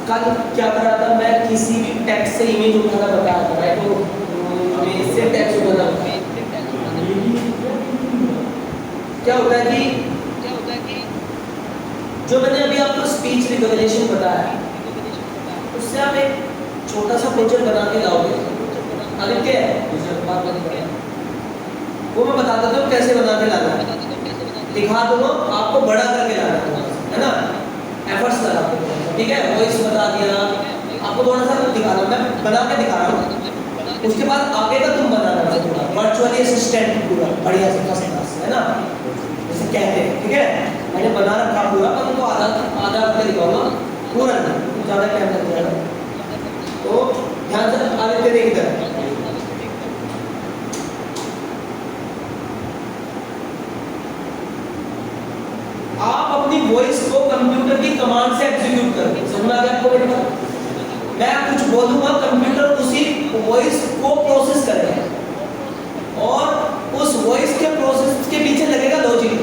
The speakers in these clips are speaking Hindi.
कल क्या कर रहा था मैं, किसी भी टेक्स्ट से इमेज उठाना बताया था, राइट? तो इससे टेक्स्ट उठाना बताया। क्या होता है कि जो मैंने अभी आपको स्पीच रिकॉग्निशन बताया, उससे आप एक छोटा सा पिक्चर बना के लाओगे। आदित्य वो मैं बता देता हूँ कैसे बना के लाना है, दिखा दूंगा आपको, बड़ा करके लाना है ना, एफर्ट्स लगा के, ठीक है? वॉइस बता दिया आपको, थोड़ा सा दिखा रहा हूँ मैं, बना के दिखा रहा हूँ। उसके बाद आगे का तुम बनाना पूरा वर्चुअली असिस्टेंट, पूरा बढ़िया से फर्स्ट क्लास, है ना, जैसे कहते हैं, ठीक है? मैंने बना रखा पूरा, पर उनको आधा आधा करके दिखाऊंगा, पूरा नहीं, ज़्यादा टाइम लग जाएगा। तो ध्यान से आदित्य देख इधर, आप अपनी वॉइस को कंप्यूटर की कमांड से एग्जीक्यूट करें। समझ आ गया आपको मेरी बात? मैं कुछ बोलूंगा, कंप्यूटर उसी वॉइस को प्रोसेस करेगा और उस वॉइस के प्रोसेस के पीछे लगेगा लॉजिक।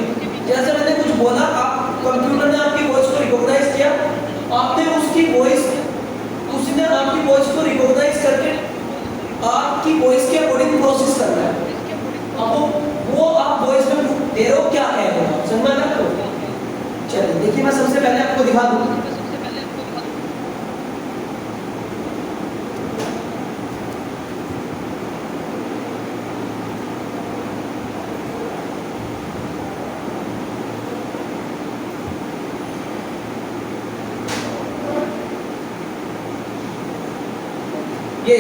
जैसे मैंने कुछ बोला, आप कंप्यूटर ने आपकी वॉइस को रिकॉग्नाइज किया, आपने उसकी वॉइस, उसने आपकी वॉइस को रिकॉग्नाइज करके आपकी वॉइस के अकॉर्डिंग प्रोसेस करना है। अब वो आप वॉइस में दे रहे हो क्या है, समझ में आपको? चलिए देखिए, मैं सबसे पहले आपको दिखा दूं, ये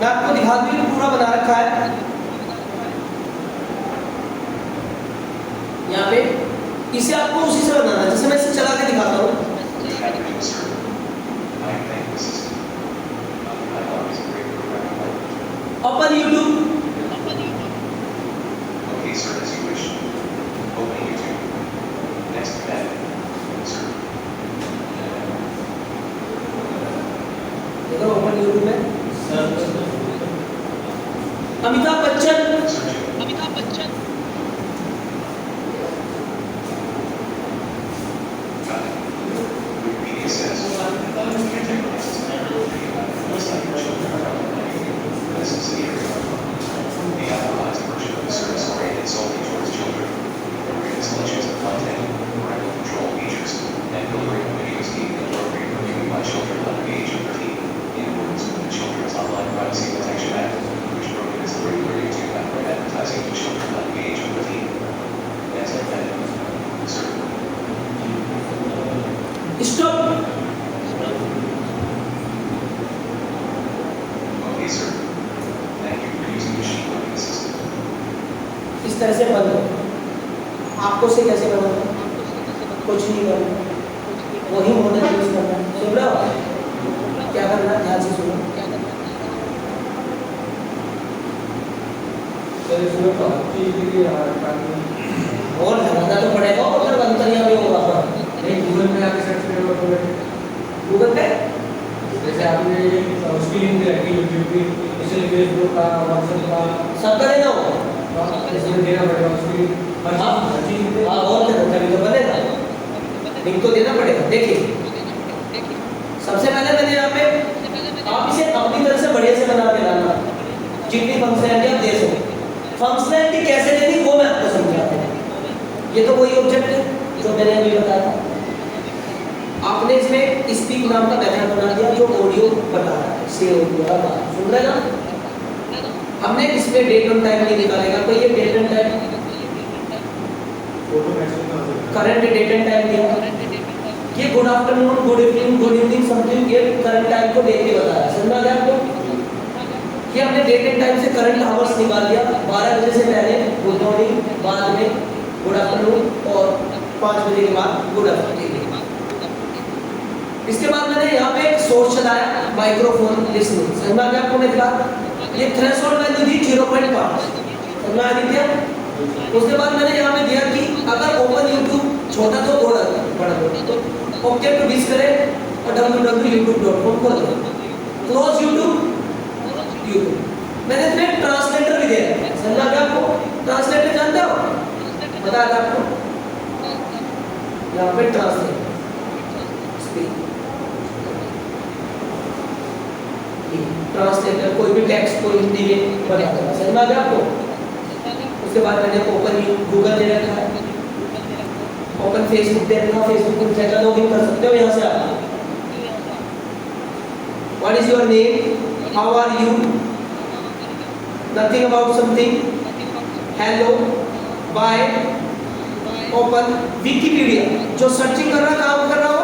मैं आपको दिखा दूं, पूरा बना रखा है यहाँ पे। इसे आपको उसी से बनाना है, जैसे मैं इसे चला के दिखाता हूँ। ओपन यूट्यूब, देखो ओपन यूट्यूब में अमिताभ बच्चन, इस तरह से बंद हो। आपको से कैसे करना है? कुछ नहीं करना, वही मॉडल यूज करना है। सुन रहे हो क्या करना है? ध्यान से सुनो। और लगाना तो पड़ेगा, और फिर बंद करना भी होगा। नहीं, गूगल पे आके सर्च करेगा, गूगल पे जैसे आपने उसकी लिंक रखी यूट्यूब की, इसलिए फेसबुक का, व्हाट्सएप का, सबका देना होगा। इसमें देना पड़ेगा उसकी हाँ चीज। हाँ, और तभी तो बनेगा, लिंक तो देना पड़ेगा। देखिए सबसे पहले मैंने यहाँ पे, आप इसे अपनी तरफ से बढ़िया से बना के लाना, जितनी फंक्शनैलिटी आप दे सको। फंक्शनैलिटी कैसे देनी वो मैं आपको समझाता हूँ। ये तो वही ऑब्जेक्ट है जो मैंने अभी बताया था। आपने इसमें स्पीक नाम का मेथड बना दिया जो ऑडियो बता रहा है, से ऑडियो का सुन रहे ना। हमने इसमें डेट एंड टाइम नहीं निकालेगा, तो ये date and time, current date and time दिया, ये good afternoon, good evening, good evening something, ये करंट टाइम को देख के बताया। समझा गया आपको? ये हमने डेट एंड टाइम से करंट आवर्स निकाल दिया, 12 बजे से पहले गुड मॉर्निंग, बाद में गुड आफ्टरनून और 5 बजे के बाद गुड आफ्टरनून। इसके बाद मैंने यहाँ पे एक सोर्स चलाया, माइक्रोफोन लिसनिंग। समझा गया आपको मेरी बात? ये थ्रेशोल्ड वैल्यू थी 0.5। समझा दिया? उसके बाद मैंने यहाँ पे दिया कि अगर ओपन यूट्यूब छोटा तो बड़ा तो ओके टू डिस करें और www.youtube.com खोल दो, क्लोज यूट्यूब। मैंने इसमें ट्रांसलेटर भी दिया। समझा क्या आपको? ट्रांसलेटर जानते हो? बताया था आपको, यहाँ पे ट्रांसलेटर ट्रांसलेटर, कोई भी टेक्स्ट को हिंदी में बना देगा। समझ में आ गया आपको? उसके बाद मैंने ओपन गूगल दे रखा है, ओपन फेसबुक दे रखा है, फेसबुक को जगह लॉगिन कर सकते हो यहाँ से आप। What is your name, how are you, nothing about something, hello, bye, open Wikipedia. जो सर्चिंग कर रहा, काम कर रहा हो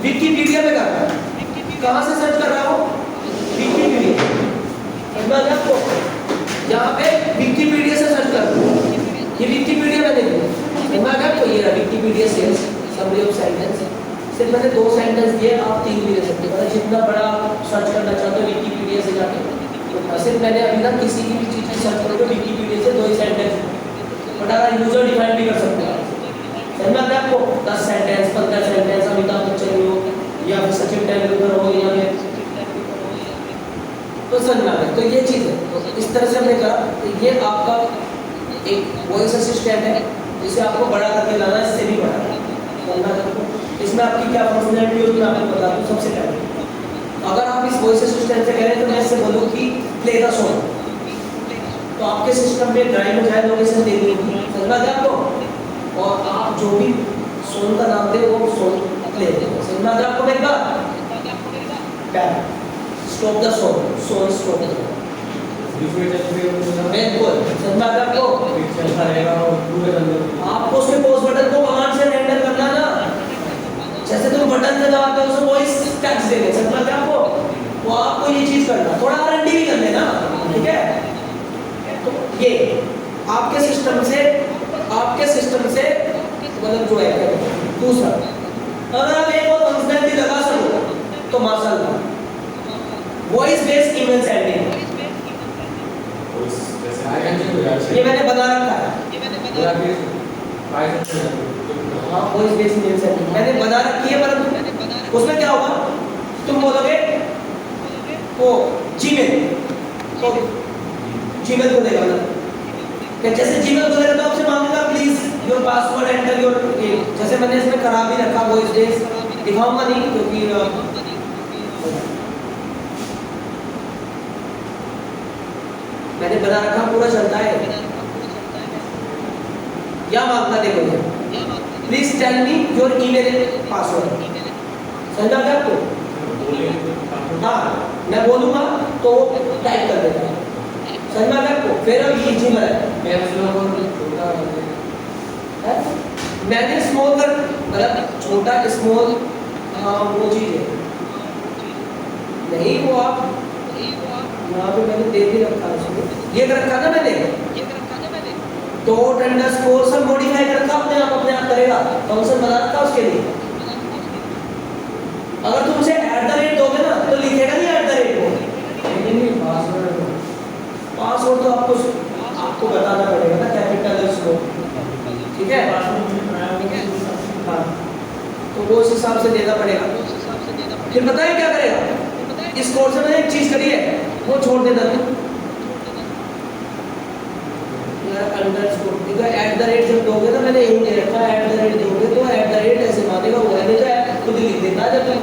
विकिपीडिया में कर रहा है। कहाँ से सर्च कर रहा हो? विकिपीडिया। समझ आपको? यहाँ पे विकिपीडिया से सर्च कर रहा हूँ, ये विकिपीडिया मैंने दिया। समझ आपको? ये रहा Wikipedia sells summary of sentence. सिर्फ मैंने 2 सेंटेंस दिए, आप 3 भी दे सकते हो। मतलब जितना बड़ा सर्च करना चाहते हो विकिपीडिया से जाके, तो सिर्फ मैंने अभी तक किसी की भी चीज़ की सर्च करोगे विकिपीडिया से 2 ही सेंटेंस, बट अगर यूजर डिफाइन भी कर सकते हो। समझ में आता है आपको? 10 सेंटेंस, 15 सेंटेंस, अमिताभ बच्चन हो या फिर सचिन तेंदुलकर हो या फिर तो समझ में आ गया। तो ये चीज़ है, तो इस तरह से हमने कहा। तो ये आपका एक वॉइस असिस्टेंट है जिसे आपको बड़ा करके लाना है, इससे भी बड़ा करना। इसमें आपकी क्या फंक्शनैलिटी होगी मैं आपको बता दूँ। सबसे पहले अगर आप इस वॉइस असिस्टेंट से कहें तो मैं इससे बोलूँ कि प्ले द सॉन्ग, तो आपके सिस्टम में ड्राइव हो जाए लोकेशन देनी होगी। समझ में आ गया आपको? और आप जो भी सॉन्ग का नाम दे वो सॉन्ग प्ले करें। समझ में आ गया आपको? मेरी बात, stop the song, song stop the song. बिल्कुल, समझ में आ गया आपको? चलता रहेगा और पूरे अंदर आपको उसके पॉज बटन को कमांड से हैंडल करना ना, जैसे तुम बटन से दबाते हो उसे वॉइस टच देंगे। समझ में आ गया आपको? तो आपको ये चीज करना, थोड़ा R&D भी कर लेना, ठीक है? तो ये आपके सिस्टम से मतलब जो है। दूसरा, अगर आप एक और फंक्शनैलिटी लगा सको तो माशाल्लाह, वॉइस बेस्ड ईमेल सेंडिंग, ये मैंने बना रखा है। हाँ, वॉइस बेस्ड ईमेल सेंडिंग मैंने बना रखी है, पर उसमें क्या होगा, तुम बोलोगे वो जीमेल, तो जीमेल को देगा ना, जैसे जीमेल को देगा तो आपसे मांगेगा please your password enter your, जैसे मैंने इसमें करा भी रखा वॉइस बेस्ड, दिखाऊंगा नहीं क्योंकि मैंने बना रखा, पूरा चलता है। या मांगता देखो, please tell me your email password. समझ में आपको? हाँ, मैं बोलूंगा तो टाइप कर देगा। समझ में आपको? फिर अब ये जीमेल है, मैंने स्मॉल कर मतलब छोटा स्मॉल, हाँ वो चीज है नहीं, वो आप यहाँ पे मैंने दे भी रखा है, ये कर रखा ना मैंने, डॉट अंडरस्कोर सब मॉडिफाई कर रखा, अपने आप करेगा, फंक्शन बना रखा उसके लिए। अगर तुम उसे @ दोगे ना तो लिखेगा नहीं @ को, पासवर्ड तो आपको बताना पड़ेगा ना, कैपिटल स्लो, ठीक है? हाँ, तो वो उस हिसाब से देना पड़ेगा। फिर बताइए क्या करेगा, इस कोर्स में एक चीज करी है वो छोड़ देना तुम, @ जब दोगे ना, मैंने यही दे रखा @ दोगे तो @ ऐसे मानेगा वो है, नहीं तो खुद लिख देता है। जब तुम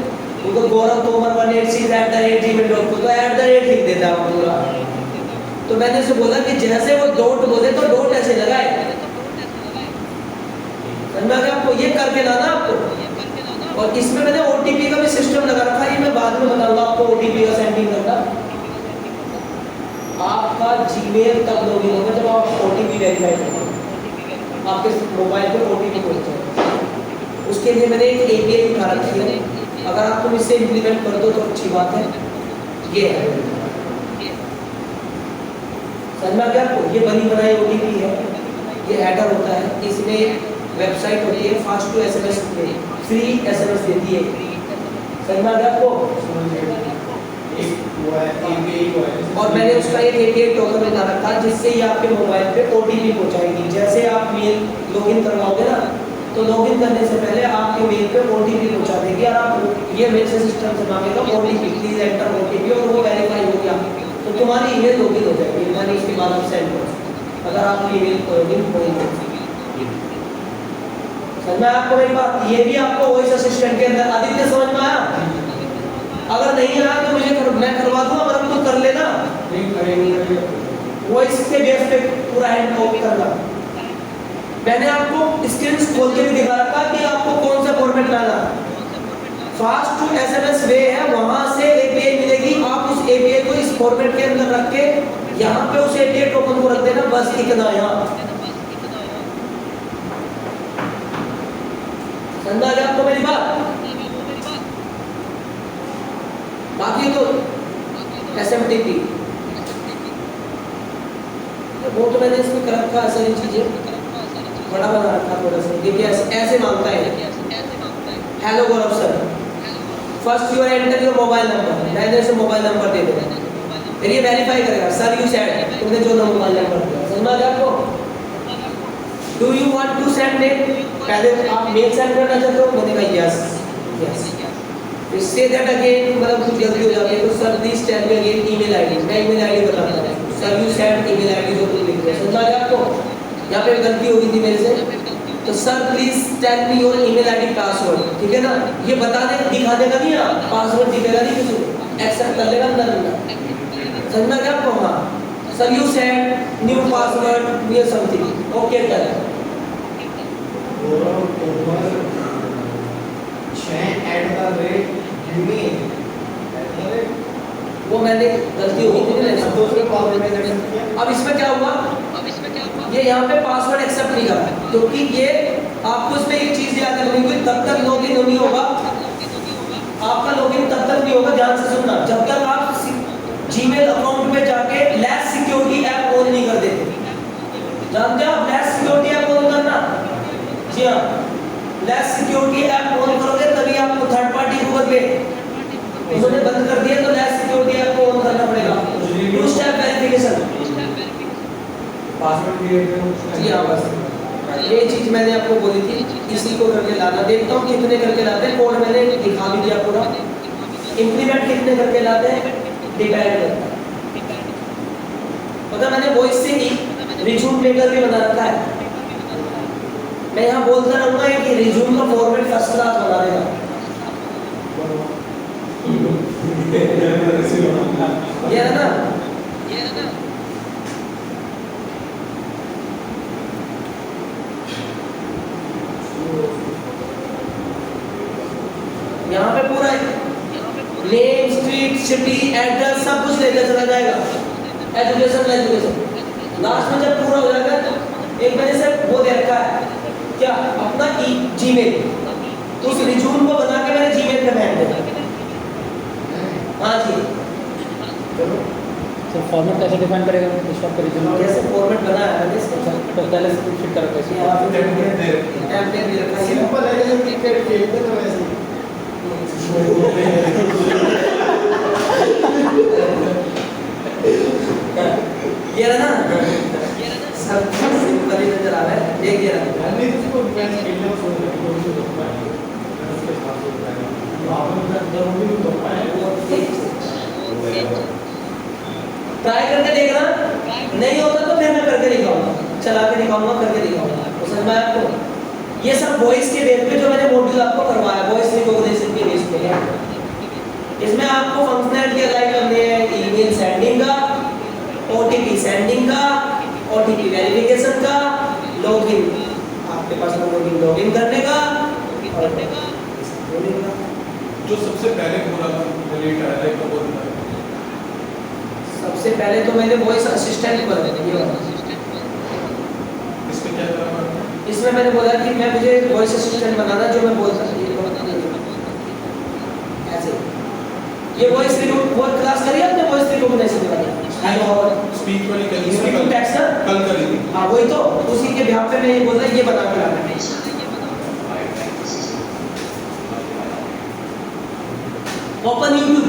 उनको गौरव तोमर 186@gmail.com तो @ लिख देता है पूरा। तो मैंने उसे बोला कि जैसे वो डॉट बोले तो डॉट ऐसे लगाए। समझा क्या आपको? ये करके लाना आपको। और इसमें मैंने OTP का भी सिस्टम लगा रखा है, ये मैं बाद में बताऊंगा आपको OTP का सेंडिंग करना। आपका जीमेल तब लॉगिन होगा जब आप OTP वेरीफाई करेंगे, आपके मोबाइल पे OTP पहुंचे। उसके लिए मैंने एक API उठा रखी है, अगर आप तुम इससे इम्प्लीमेंट कर दो तो अच्छी बात है। ये है, समझ में क्या आपको? ये बनी बनाई OTP है, ये हेडर होता है, इसमें वेबसाइट होती है fast two SMS free SMS देती है। समझ में क्या आपको? और मैंने उसका एक API टोकन बना रखा जिससे ये आपके मोबाइल पे OTP पहुंचाएगी। जैसे आप मेल लॉगिन करवाओगे ना, तो लॉगिन करने से पहले आपके मेल पे OTP पहुंचा देगी, और आप ये मेल से सिस्टम से मांगेगा OTP, प्लीज एंटर OTP, और वो वेरीफाई हो गया तो तुम्हारी ईमेल लॉगिन हो जाएगी। मैंने इसके बाद आप सेंड करो अगर आपकी ईमेल लॉगिन होगी। समझ में आपको मेरी बात? ये भी आपको वॉइस असिस्टेंट के अंदर। आदित्य समझ में आया? अगर नहीं आया तो मुझे मैं करवा दूंगा, अगर आपको वॉइस के बेस पे पूरा हैंड ऑफ करना। मैंने आपको स्क्रीन खोल के भी दिखा रखा कि आपको कौन सा फॉर्मेट लाना। फास्ट टू एसएमएस वे है, वहां से एपीआई मिलेगी, आप उस एपीआई को इस फॉर्मेट के अंदर रख के यहाँ पे उस एपीआई टोकन को रख देना, बस इतना। यहाँ समझा गया आपको मेरी बात? बाकी तो एसएमटीपी वो तो मैंने इसमें कर रखा है, सारी चीजें बड़ा बना रखा थोड़ा सा। देखिए ऐसे मांगता है, hello Gaurav sir, first you enter your mobile number, मैंने इसे मोबाइल नंबर दे दिया, फिर ये वेरीफाई करेगा सर यू सेड, तुमने जो मोबाइल नंबर दिया। समझ में आ गया आपको? Do you want to send mail, पहले आप मेल सेंड करना चाहते हो, मैंने कहा यस यस। फिर से दैट अगेन, मतलब कुछ गलती हो जाती है तो sir please tell me again email ID, मैं ईमेल आईडी बताता हूं, sir you send email ID जो तुम लिख रहे हो। समझ में आ गया आपको? यहाँ पे गलती हो गई थी मेरे से, तो sir please tell me your email ID password, ठीक है ना? ये बताने दिखाने का नहीं है, पासवर्ड दिखेगा नहीं किसी को, एक्सेप्ट कर लेगा अंदर अंदर। समझ में आ गया आपको? हाँ sir you send new password new something, okay कर वो मैंने गलती हो गई थी। अब इसमें क्या हुआ, ये यहाँ पे पासवर्ड एक्सेप्ट नहीं कर रहा, क्योंकि ये आपको इसमें एक चीज याद रखनी होगी, तब तक लॉगिन नहीं होगा, आपका लॉगिन तब तक नहीं होगा, ध्यान से सुनना, जब तक आप जीमेल अकाउंट पे जाके लेस सिक्योरिटी ऐप ऑन नहीं कर देते। जानते हो आप लेस सिक्योरिटी ऐप ऑन करना? जी हाँ, लेस सिक्योरिटी ऐप ऑन करोगे तभी आपको थर्ड पार्टी गूगल पे उन्होंने बंद कर दिया, तो लेस सिक्योरिटी ऐप को ऑन करना पड़ेगा। Two step verification, password create. जी हाँ, बस ये चीज मैंने आपको बोली थी, इसी को करके लाना। देखता हूँ कितने करके लाते हैं, कोड मैंने दिखा भी दिया पूरा, इंप्लीमेंट कितने करके लाते हैं डिपेंड करता है। पता मैंने वॉइस से ही रिज्यूम मेकर भी बना रखा है, मैं यहाँ बोलता रहूँगा कि रिज्यूम का फॉर्मेट फर्स्ट क्लास बना देगा। ये है ना, यहाँ पे पूरा नेम, स्ट्रीट, सिटी, एड्रेस सब कुछ लेकर चला जाएगा, एजुकेशन एजुकेशन। लास्ट में जब पूरा हो जाएगा तो एक मैंने से वो दे रखा है क्या, अपना जीमेल, तो उस रिज्यूम को बना के मैंने जीमेल पे भेज देगा। हाँ जी, सर फॉर्मेट कैसे डिफाइन करेगा स्टॉक का रिज्यूम? कैसे फॉर्मेट बनाया है मैंने इसका, तो पहले से फिट कर रखा है, यहाँ पे टेम्पलेट भी रखा है, सिंपल है, जैसे क्रिकेट खेलते तो वैसे ये रहा ना, सब सिंपल ही नजर आ रहा है, देख ये रहा। नहीं इसको मैच खेलने में सोच रहे हो तो पाए उसके साथ हो जाएगा, आपने जरूरी नहीं तो पाए। ट्राई करके देखना, नहीं होता तो फिर मैं करके दिखाऊंगा, चला के दिखाऊंगा, करके दिखाऊंगा। तो समझ में आया आपको? ये सब वॉइस के बेस पे जो मैंने मॉड्यूल आपको करवाया, वॉइस रिकॉग्निशन के बेस पे है। इसमें आपको फंक्शनैलिटी अप्लाई करनी है, ईमेल सेंडिंग का, ओटीपी सेंडिंग का, ओटीपी वेरिफिकेशन का, लॉगिन आपके पास लॉगिन करने का, और जो सबसे पहले बोला था डिलीट आया था तो बोलता है सबसे पहले तो मैंने वॉइस असिस्टेंट बोला था, ये इसमें क्या करना है? इसमें मैंने बोला कि मैं मुझे वॉइस असिस्टेंट बनाना, जो मैं बोलता ऐसे। ये वॉइस रिकॉर्ड क्लास करी आपने, वॉइस रिकॉग्निशन वाली, हेलो और स्पीक वाली करी स्पीकिंग टेक्स्ट ना, कल करी थी। हाँ वही तो, उसी के बिहाफ पे मैं ये बोल रहा ये बना के लाना है। ओपन यूट्यूब,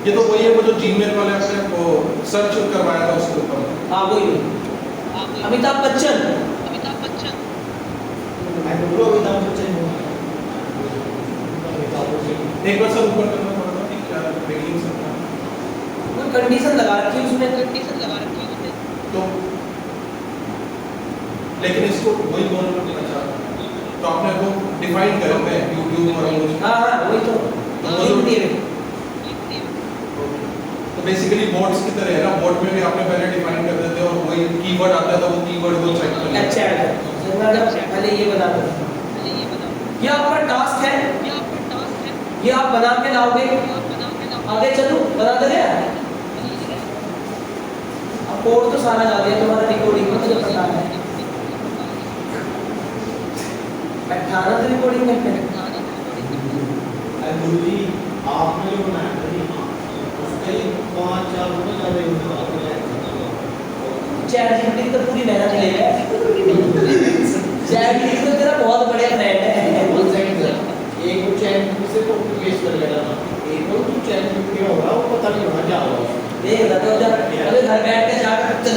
ये तो वही है वो जो जीमेल वाले आपने वो सर्च करवाया था उसके ऊपर। हाँ वही अमिताभ बच्चन, एक बार सर ऊपर करना पड़ेगा कि क्या बिगिनिंग से था कोई कंडीशन लगा रखी है उसमें, तो लेकिन इसको वही बोलना अच्छा, तो आपने वो डिफाइन करेंगे यूट्यूब और हाँ हाँ वही तो वो जो बेसिकली बोर्ड्स की तरह है ना, बोर्ड में भी आपने पहले डिफाइन कर देते और वही कीवर्ड आता है तो वो कीवर्ड को चेक कर अच्छा पहले ये बता दो, ये आपका टास्क है, ये आप बना के लाओगे, आगे चलो बना दोगे। अब कोड तो सारा जा दिया तुम्हारा रिकॉर्डिंग में, मुझे पता है 18 तो रिकॉर्डिंग करते हैं। गुरुजी आपने जो बनाया था जी, उसके 5-4 रुपए ज्यादा यूज चैट जीपीटी तो पूरी मेहनत ले है, चैट जीपीटी तो तेरा बहुत बढ़िया फ्रेंड है। वन सेकंड सर, एक वो चैट जीपीटी से कॉपी पेस्ट कर लेना था, एक वो तो चैट जीपीटी होगा वो पता नहीं होगा क्या होगा। देख रहा तो जब अरे घर बैठ के जाकर चल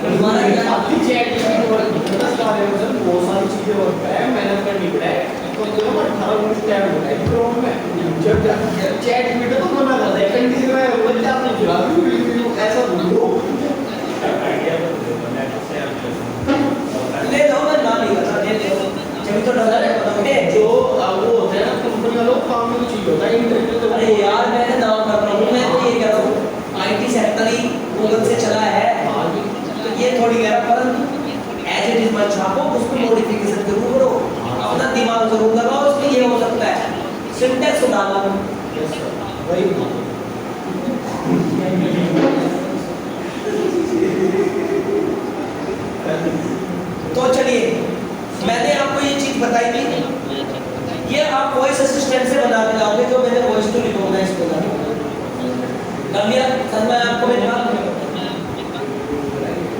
तुम्हारा क्या आपकी चैट जीपीटी वर्क करता है सर, बहुत सारी चीजें वर्क है, मेहनत करनी पड़े तो जो 18-19 टैब होता है क्रोम में, जब चैट जीपीटी तो मना करता है कंटिन्यू में वो क्या आपने चला ऐसा बोलो ले दो, मैं ना नहीं करता, दे दो जब तो डॉलर है बताओगे जो वो होता है ना कंपनी वालों काम में चीज होता है इंटरनेट तो अरे यार मैं नाम कर रहा हूँ, मैं तो ये कह रहा हूँ आईटी सेक्टर ही गूगल से चला है, तो ये थोड़ी कह रहा, परंतु एज इट इज मत छापो, उसको मॉडिफिकेशन जरूर करो, अपना दिमाग जरूर लगाओ, उसमें ये हो सकता है सिंटेक्स सुधारना। वही तो चलिए मैंने आपको ये चीज बताई थी, ये आप वॉइस असिस्टेंट से बना के लाओगे, जो मैंने वॉइस टू रिकॉग्नाइज बोला कर लिया सर। मैं आपको भेजा,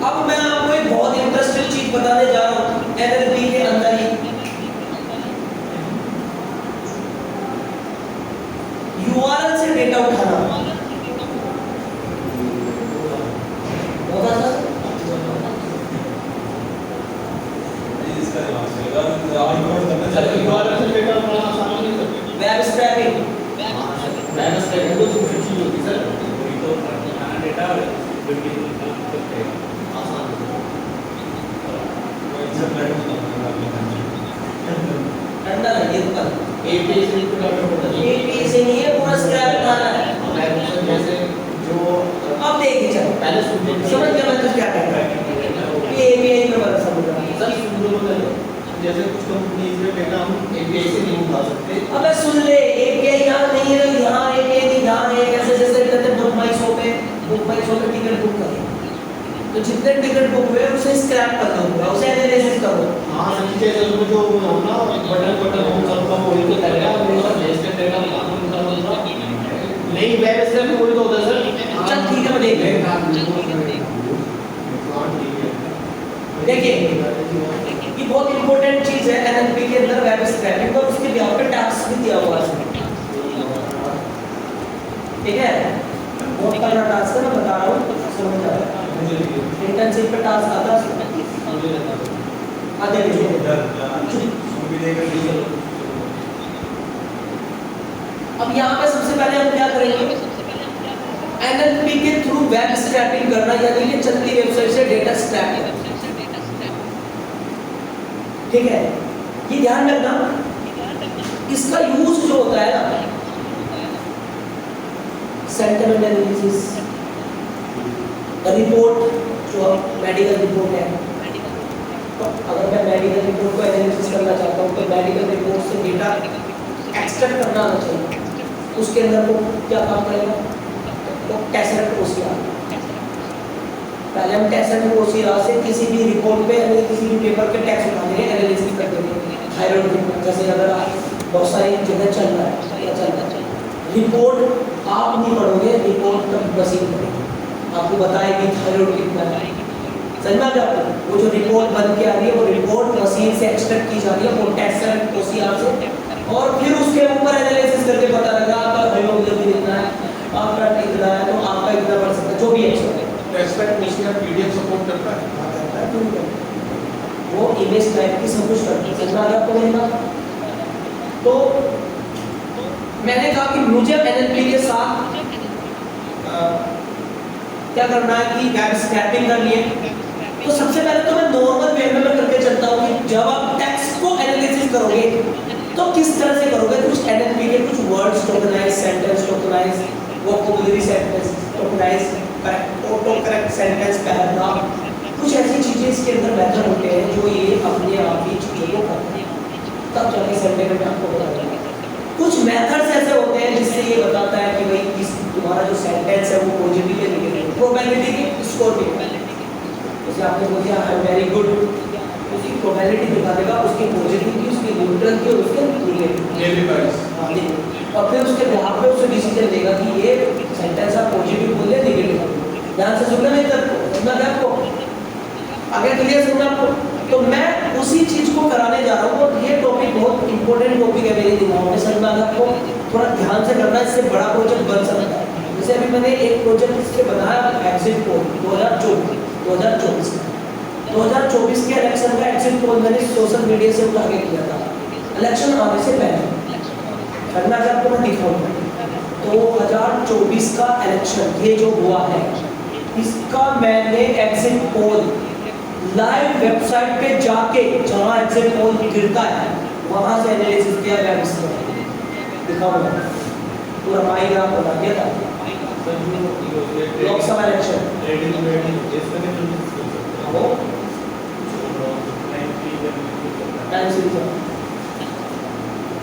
अब मैं आपको एक बहुत इंटरेस्टिंग चीज बताने जा रहा हूँ एनएलपी के अंदर ही, यूआरएल से डेटा उठाना होगा sir. Web scrapping, web scrapping तो दूसरी चीज होती है सर, ठंडा लगे ऊपर एपीआई से इनपुट आउटपुट होता है, एपीआई से नहीं है, पूरा स्क्रैप उठाना है। मैं जैसे जो अब देखिए चलो पहले सुन समझ गया मैं तो क्या कह रहा हूँ, ये एपीआई में बड़ा समझ रहा हूँ सर सुन लो मतलब जैसे कुछ कंपनीज में डेटा हम एपीआई से नहीं उठा सकते। अबे सुन ले, एपीआई यहाँ नहीं है, यहाँ एपीआई नहीं, यहाँ है, कैसे जैसे कहते हैं बुक माई शो पे टिकट बुक करें, तो जितने टिकट बुक हुए उसे स्क्रैप कर दो, उसे एनालिसिस करो। हाँ सर जैसे उसमें जो ना बटन हम सबका वही तो करेगा, मेरा बेस का डेटा नहीं वेब स्क्रैपिंग वही तो होता है सर। चल ठीक है मैं देख लेगा। देखिए ये बहुत इंपॉर्टेंट चीज है एनएलपी के अंदर वेब स्क्रैपिंग, और उसके यहाँ पे टास्क भी दिया हुआ है, ठीक है बहुत तगड़ा टास्क है, मैं बता रहा हूँ समझ जाए। इंटर्नशिप पे टास्क आता है आधे अब यहाँ पे सबसे पहले हम क्या करेंगे, एनएलपी के थ्रू वेब स्क्रैपिंग करना, यानी कि चलती वेबसाइट से डेटा स्क्रैप करना, ठीक है। ये ध्यान रखना, इसका यूज जो होता है ना, सेंटिमेंट एनालिसिस, रिपोर्ट जो मेडिकल रिपोर्ट है, तो अगर मैं मेडिकल रिपोर्ट को एनालिसिस करना चाहता हूँ तो मेडिकल रिपोर्ट से डेटा एक्सट्रैक्ट करना आना चाहिए, उसके अंदर वो क्या काम करेगा, तो कैसेट ओसीआर, पहले हम कैसेट ओसीआर से किसी भी रिपोर्ट पे या किसी भी पेपर पे टेक्स्ट उठा देंगे, एनालिसिस कर देंगे थायराइड रिपोर्ट, जैसे अगर बहुत सारी जगह चल रहा है या चल रहा है, रिपोर्ट आप नहीं पढ़ोगे, रिपोर्ट तब मशीन पढ़ेगी, आपको बताएगी थायराइड कितना है, समझ में आ गया आपको। वो जो रिपोर्ट बन के आ रही है वो रिपोर्ट मशीन से एक्सट्रैक्ट की जा रही है, वो टेक्स्ट ओसीआर से, और फिर उसके ऊपर एनालिसिस करके पता लगा आपका हेमोग्लोबिन इतना है, आपका इतना है, तो आपका इतना बढ़ सकता है, जो भी है। टेक्स्ट ओसीआर पीडीएफ सपोर्ट करता है, वो इमेज टाइप की सब कुछ करती है, समझ में आ गया आपको मेरी बात। तो मैंने कहा कि मुझे एनएलपी के साथ क्या करना है कि वेब स्क्रैपिंग करनी है, तो सबसे पहले तो मैं नॉर्मल वे में करके चलता हूँ कि जब आप टेक्स्ट को एनालिसिस करोगे तो किस तरह से करोगे, कुछ एनएलपी के कुछ words tokenise, sentence tokenise, vocabulary sentence auto correct sentence paragraph, कुछ ऐसी चीजें इसके अंदर मेथड होते हैं जो ये अपने आप ही चीजों को करते हैं, तब जाके सेंटेंस में आपको बताऊंगा। कुछ मेथड्स ऐसे होते हैं जिससे ये बताता है कि भाई किस तुम्हारा जो सेंटेंस है वो पॉजिटिव है नेगेटिव, प्रोबेबिलिटी की स्कोर भी है। जैसे आपने बोल दिया आई एम वेरी गुड, उसकी प्रोबेबिलिटी दिखा देगा, उसकी पॉजिटिव की, उसकी न्यूट्रल की और उसके नेगेटिव। और फिर उसके बिहाफ पे उसे डिसीजन देगा कि ये सेंटेंस आप पॉजिटिव बोले नेगेटिव। ध्यान से सुनना नहीं तक सुनना है आपको, आगे क्लियर सुनना आपको। तो मैं उसी चीज को कराने जा रहा हूँ और ये टॉपिक बहुत इंपॉर्टेंट टॉपिक है मेरे दिमाग में, समझ में आ गया आपको? थोड़ा ध्यान से करना, इससे बड़ा प्रोजेक्ट बन सकता है। जैसे अभी मैंने एक प्रोजेक्ट इससे बनाया एग्जिट पोल 2024 के इलेक्शन का एग्जिट पोल मैंने सोशल मीडिया से उठा के किया था, इलेक्शन आने से पहले। करना है आपको मैं दिखाऊंगा। 2024 का इलेक्शन ये जो हुआ है, इसका मैंने एग्जिट पोल लाइव वेबसाइट पे जाके, जहां एग्जिट पोल गिरता है वहां से एनालिसिस किया गया, दिखाऊंगा पूरा माइंड आप बना दिया था। लोकसभा इलेक्शन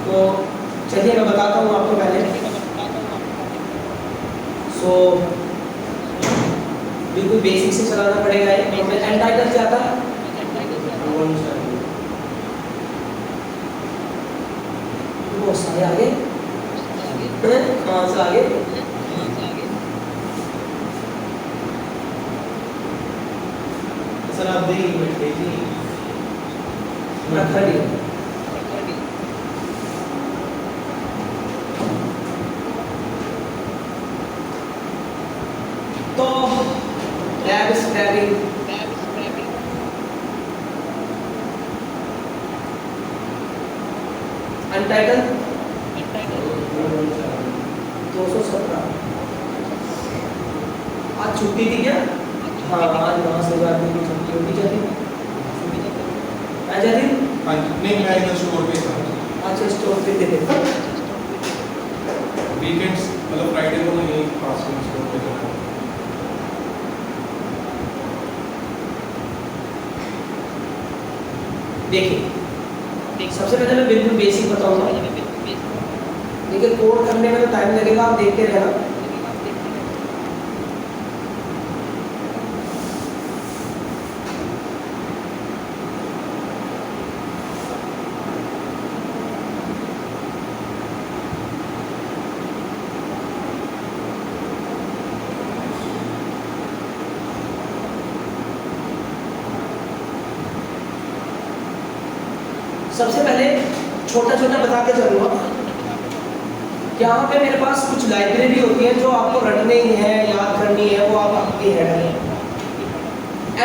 तो चलिए मैं बताता हूँ आपको पहले। सो बिल्कुल बेसिक से चलाना पड़ेगा। तो मैं एंड टाइटल क्या था? वो सारे आगे कहाँ से आगे? सर आप देखिए तो टैब स्क्रैपिंग, अनटाइटल 217। आज छुट्टी थी क्या? हाँ आज वहाँ से जाती की छुट्टी होती जाती जाती नहीं, मैं इधर स्टोर पे था। अच्छा स्टोर पे थे। वीकेंड्स मतलब फ्राइडे को नहीं, पास में स्टोर पे था। देखिए सबसे पहले मैं बिल्कुल बेसिक बताऊंगा, देखिए कोड करने में तो टाइम लगेगा, आप देखते रहना। सबसे पहले छोटा छोटा बता के चलूँगा। यहाँ पे मेरे पास कुछ लाइब्रेरी होती है जो आपको रटने ही है, याद करनी है, वो आप आपकी हेड है।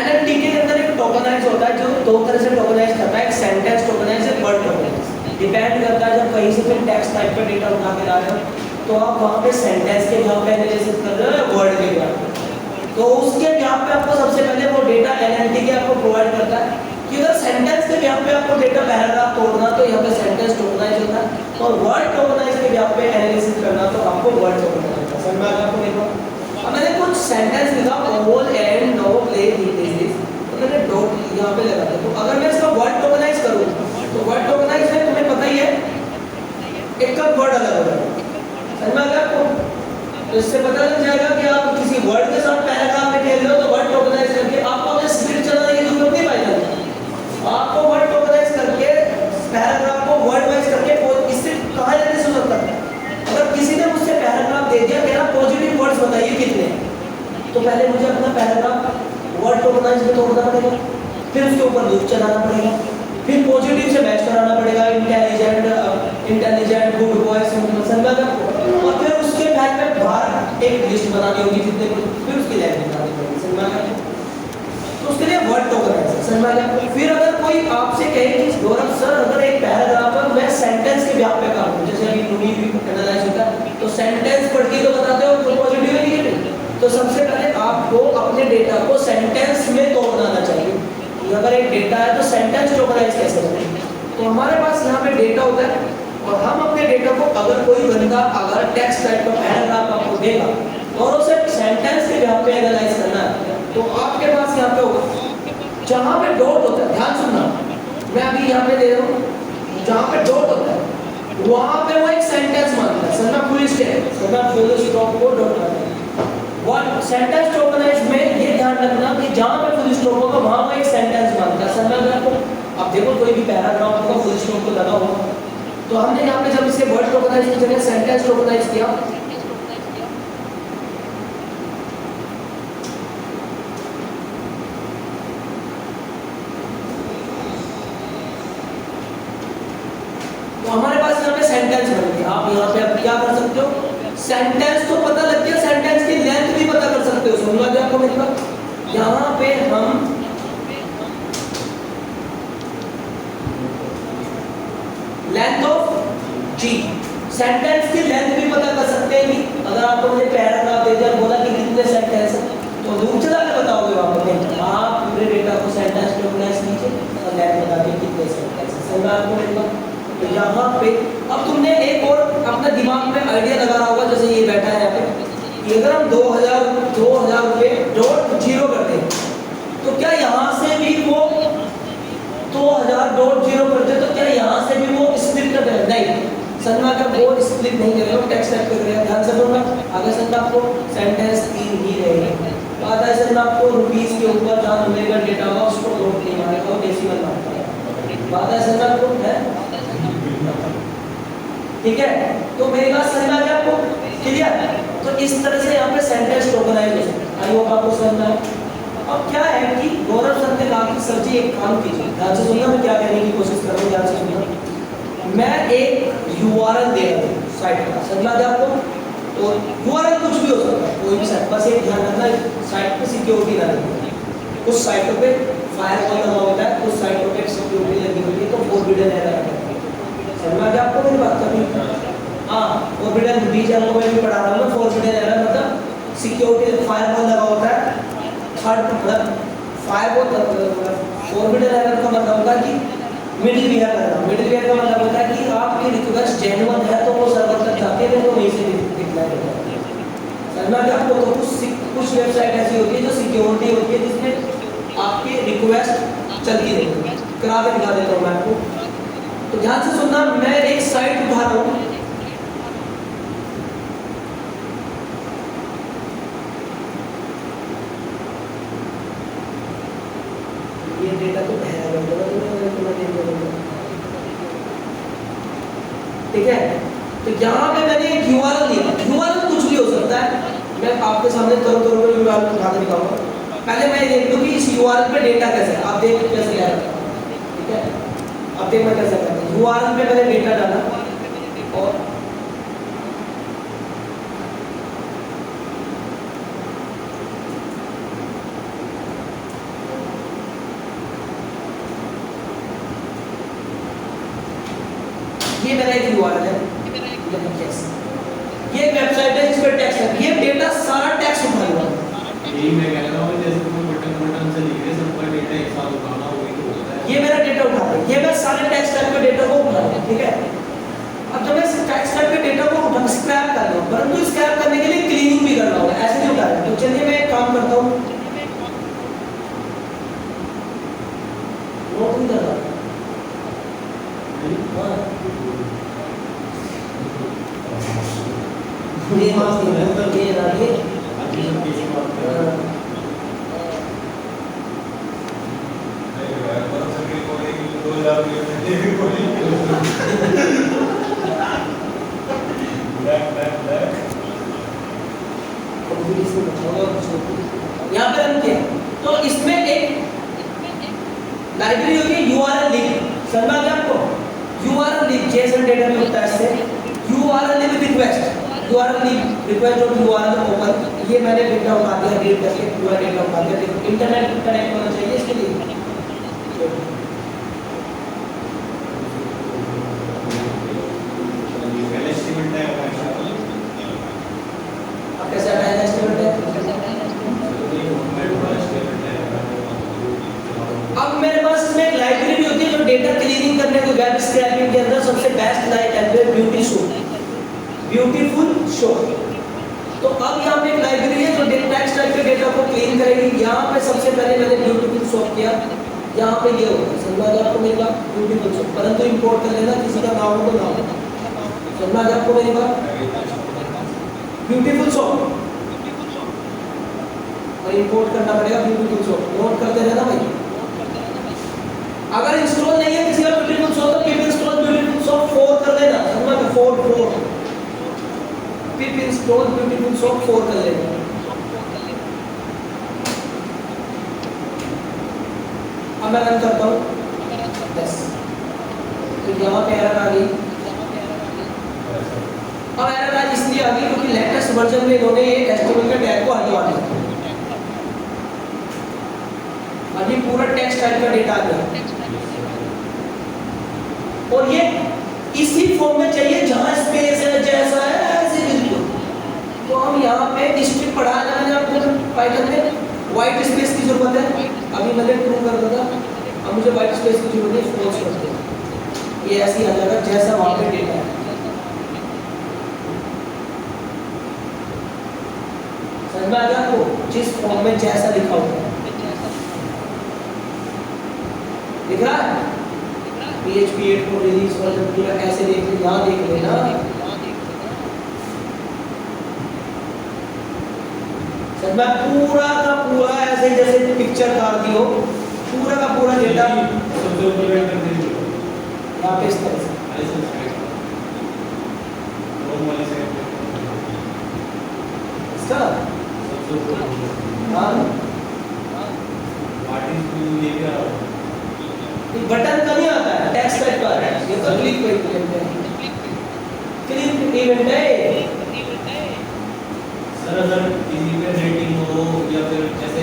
NLTK के अंदर एक टोकनाइज होता है जो दो तरह से टोकनाइज करता है, एक सेंटेंस टोकनाइज, एक वर्ड टोकनाइज। डिपेंड करता है, जब कहीं से फिर टेक्स्ट टाइप का डेटा उठा के ला रहे हो तो आप वहाँ पे सेंटेंस के जहाँ पे एनालिसिस कर रहे हो या वर्ड के जहाँ पे, तो उसके जहाँ पे आपको सबसे पहले वो डेटा NLTK आपको प्रोवाइड करता है कि अगर सेंटेंस के यहाँ पे आपको डेटा पैराग्राफ तोड़ना तो यहाँ पे सेंटेंस टोकनाइज होता है, और वर्ड टोकनाइज के यहाँ पे एनालिसिस करना तो आपको वर्ड टोकनाइज होता है। समझ में आ गया आपको? देखो अब मैंने कुछ सेंटेंस लिखा, all and no play this, तो मैंने डॉट यहाँ पे लगा दिया। तो अगर मैं इसका वर्ड टोकनाइज करूँ तो वर्ड टोकनाइज में तुम्हें पता ही है एक का वर्ड अलग होगा। समझ में आ गया आपको? तो इससे पता लग जाएगा कि आप किसी वर्ड के साथ पैराग्राफ में खेल रहे हो तो वर्ड टोकनाइज करके आपको अपने स्क्रिप्ट चलाने की जरूरत नहीं पाएगी। आपको वर्ड टोकनाइज करके पैराग्राफ को वर्ड वाइज करके इससे कहाँ जाने से होता है। अगर किसी ने मुझसे पैराग्राफ दे दिया, कह रहा पॉजिटिव वर्ड्स बताइए कितने, तो पहले मुझे अपना पैराग्राफ वर्ड टोकनाइज में तोड़ना पड़ेगा, फिर उसके ऊपर लूप चलाना पड़ेगा, फिर पॉजिटिव से मैच कराना पड़ेगा, इंटेलिजेंट गुड बॉय समझ और फिर उसके बैक में बाहर एक लिस्ट बनानी होगी जितने, फिर उसकी लाइन बनानी पड़ेगी। समझ में आ गया? तो उसके लिए वर्ड टोकनाइज समझ में आ गया। फिर अगर कोई आपसे कहे कि गौरव सर अगर एक पैराग्राफ है मैं सेंटेंस के व्याप पे काम करूं, जैसे अभी यूनिक भी एनालाइज होता है तो सेंटेंस पढ़ के तो बताते हो कोई पॉजिटिव है नहीं, तो सबसे पहले आपको अपने डेटा को सेंटेंस में तोड़ना आना चाहिए। अगर एक डेटा है तो सेंटेंस टोकनाइज कैसे करें? तो हमारे पास यहाँ पे डेटा होता है और हम अपने डेटा को अगर कोई बंदा अगर टेक्स्ट टाइप का पैराग्राफ आपको देगा और उसे सेंटेंस के जहाँ पे एनालाइज करना है तो आपके पास यहाँ पे होगा जहाँ पे डॉट होता है, ध्यान सुनना, मैं अभी यहाँ पे दे रहा हूँ जहाँ पे डॉट होता है वहाँ पे वो एक सेंटेंस मानता है, समझना, फुल स्टॉप, समझना, फुल स्टॉप को डॉट मानता है। वन सेंटेंस टोकनाइज में ये ध्यान रखना कि जहाँ पे फुल स्टॉप होगा वहाँ वो एक सेंटेंस मानता है, समझना मेरे को। अब देखो कोई भी पैराग्राफ होगा फुल स्टॉप को लगा होगा, तो हमने यहाँ पे जब इसे वर्ड टोकनाइज की जगह सेंटेंस टोकनाइज किया, तो हमारे पास यहाँ पे सेंटेंस बन गया। आप यहाँ पे अब क्या कर सकते हो, सेंटेंस तो पता लग गया, सेंटेंस की लेंथ भी पता कर सकते हो, समझ गया आपको मेरी बात। यहाँ पे हम लेंथ ऑफ जी, सेंटेंस की लेंथ भी पता कर सकते हैं कि अगर आपको मुझे पैराग्राफ दे दिया बोला कि कितने सेंटेंस है तो रूप चला के बताओगे वहाँ पे आप पूरे डेटा को सेंटेंस टोकनाइज कीजिए और लेंथ बता दिए कितने सेंटेंस है, समझ आपको मेरी बात। तो यहाँ पे अब तुमने एक और अपने दिमाग में आइडिया लगा रहा होगा, जैसे ये बैठा है यहाँ पे कि अगर हम 2000 रुपये डॉट जीरो करते तो क्या यहाँ से भी वो 2000 डॉट जीरो करते तो क्या यहाँ से भी वो स्प्लिट कर देगा, नहीं समझना, अगर वो स्प्लिट नहीं करेगा वो टेक्स्ट टाइप कर देगा, ध्यान से बोलना। आगे समझना आपको सेंटेंस तीन ही रहेगा, बात है समझना आपको रुपीस के ऊपर जहाँ नंबर डेटा होगा उसको डॉट नहीं मारेगा, वो डेसिमल मारेगा, बात है समझना आपको है, ठीक है। तो मेरी बात समझ आ गया आपको, क्लियर। तो इस तरह से यहाँ पे सेंटेंस टोकनाइज हो सकता है, आई होप आपको समझना है। अब क्या है कि गौरव सर ने कहा कि सर जी एक काम कीजिए, ध्यान से सुनना, मैं क्या कहने की कोशिश कर रहा हूँ, ध्यान से सुनना। मैं एक URL दे रहा हूँ साइट का, समझा दिया आपको। तो URL कुछ भी हो सकता है, कोई भी साइट, बस एक ध्यान रखना साइट पे सिक्योरिटी ना लगे। कुछ साइटों पे फायरवॉल लगा होता है, कुछ साइटों पे सिक्योरिटी लगी होती है, तो फोरबिडन एरर आता है, समझ गया आपको मेरी बात कभी। हाँ, फोरबिडन रीजन को मैं भी पढ़ा रहा हूँ, फोरबिडन एरर मतलब सिक्योरिटी फायरवॉल लगा होता है, थर्ड मतलब फायरवॉल फोरबिडन एरर का मतलब होता है कि मिडिल वेयर करना, मिडिल वेयर का मतलब होता है कि आपकी रिक्वेस्ट जेन्युइन है तो वो सर्वर तक जाके नहीं तो वहीं से दिखना है, समझना क्या आपको। तो कुछ वेबसाइट ऐसी होती है जो सिक्योरिटी होती है जिसमें आपकी रिक्वेस्ट चलती रहेगी, करा के दिखा देता हूँ मैं आपको। तो ध्यान से सुनना, मैं एक साइट उठा रहा हूँ, ये डेटा तो ठीक है। तो यहाँ पे मैंने एक URL दिया, URL कुछ भी हो सकता है, मैं आपके सामने तरह URL उठा के दिखाऊंगा। पहले मैं देख लूँ कि इस URL पे डेटा कैसे है, आप देख कैसे ले रहा है, ठीक है। अब देख मैं कैसे करता हूँ, URL पे मैंने डेटा डाला और ये मेरा एक URL है, ये एक वेबसाइट है जिस पर टेक्स्ट है, ये डेटा सारा टेक्स्ट उठा लिया। यही मैं कह रहा हूँ, जैसे कोई बटन से लिख रहे सब पर डेटा एक साथ उठाना वही तो होता है। ये मेरा डेटा उठा लिया, ये मैं सारे टेक्स्ट टाइप के डेटा को उठा लिया, ठीक है। अब जब मैं टेक्स्ट टाइप के डेटा को उठा स्क्रैप कर रहा हूँ, परंतु स्क्रैप करने के लिए क्लीनिंग भी करना होगा, ऐसे नहीं उठा रहा। तो चलिए मैं एक काम करता हूँ, नोट नहीं कर रहा, ये माफ कीजिएगा, ये डालिए यहाँ पे रन किया। तो इसमें एक लाइब्रेरी होगी URL लिंक, समझा क्या आपको। URL लिंक जेसन डेटा में होता है, इससे URL link request, URL link request और URL ओपन, ये मैंने डेटा उठा दिया, रीड करके पूरा डेटा उठा दिया। इंटरनेट कनेक्ट होना चाहिए इसके लिए, अब कैसे हटाएगा एस्टिमेट है। अब मेरे पास इसमें एक लाइब्रेरी होती है जो डेटा क्लीनिंग करने को वेब स्क्रैपिंग के अंदर सबसे बेस्ट लाइक है ब्यूटीफुल शो। तो अब यहाँ पे एक लाइब्रेरी है जो टेक्स्ट टाइप के डेटा को क्लीन करेगी। यहाँ पे सबसे पहले मैंने ब्यूटीफुल शॉप किया, यहाँ पे ये होगा, समझ में आपको मेरी बात, ब्यूटीफुल शॉप, परंतु इंपोर्ट कर लेना, किसी का नाम हो तो नाम हो, समझ में आपको मेरी बात, ब्यूटीफुल शॉप और इंपोर्ट करना पड़ेगा ब्यूटीफुल शॉप, नोट करते रहना भाई। अगर इंस्टॉल नहीं है किसी का ब्यूटीफुल शॉप तो पिप इंस्टॉल ब्यूटीफुल शॉप 4 कर लेना, समझ में, 4 पिप इंस्टॉल ब्यूटीफुल शॉप 4 कर लेना। अब मैं रन करता हूँ, बस तो यहाँ पे एरर आ गई। अब एरर आज इसलिए आ गई क्योंकि लेटेस्ट वर्जन में इन्होंने ये एचटीएमएल के टैग को हटवा दिया। अभी पूरा टेक्स्ट टाइप का डेटा आ गया और ये इसी फॉर्म में चाहिए जहां स्पेस है, जैसा है ऐसे बिल्कुल। तो हम यहाँ पे स्ट्रिप पढ़ा जाने आपको पाइथन में व्हाइट स्पेस की जरूरत है, अभी मैंने ट्रू कर दिया था, अब मुझे व्हाइट स्पेस की जरूरत है, फॉल्स कर दिया, ये ऐसे ही आ जाएगा जैसा वहां पे डेटा है। समझ में आ गया आपको, जिस फॉर्म में जैसा लिखा हुआ है दिख रहा है। PHP 8 को रिलीज वर्जन पूरा ऐसे देख ले, यहाँ देख लेना, समझ में, पूरा का पूरा ऐसे जैसे पिक्चर काट दी हो, पूरा का पूरा डेटा सबसे ऊपर वेट कर दीजिए यहाँ पे इस तरह से रोम वाली साइड पे इसका सबसे ऊपर हाँ व्हाट इज टू ये क्या बटन का नहीं आता है, टेक्स्ट टाइप का है, ये तो क्लिक पे इवेंट है, क्लिक इवेंट है। सर अगर किसी पे रेटिंग हो या फिर जैसे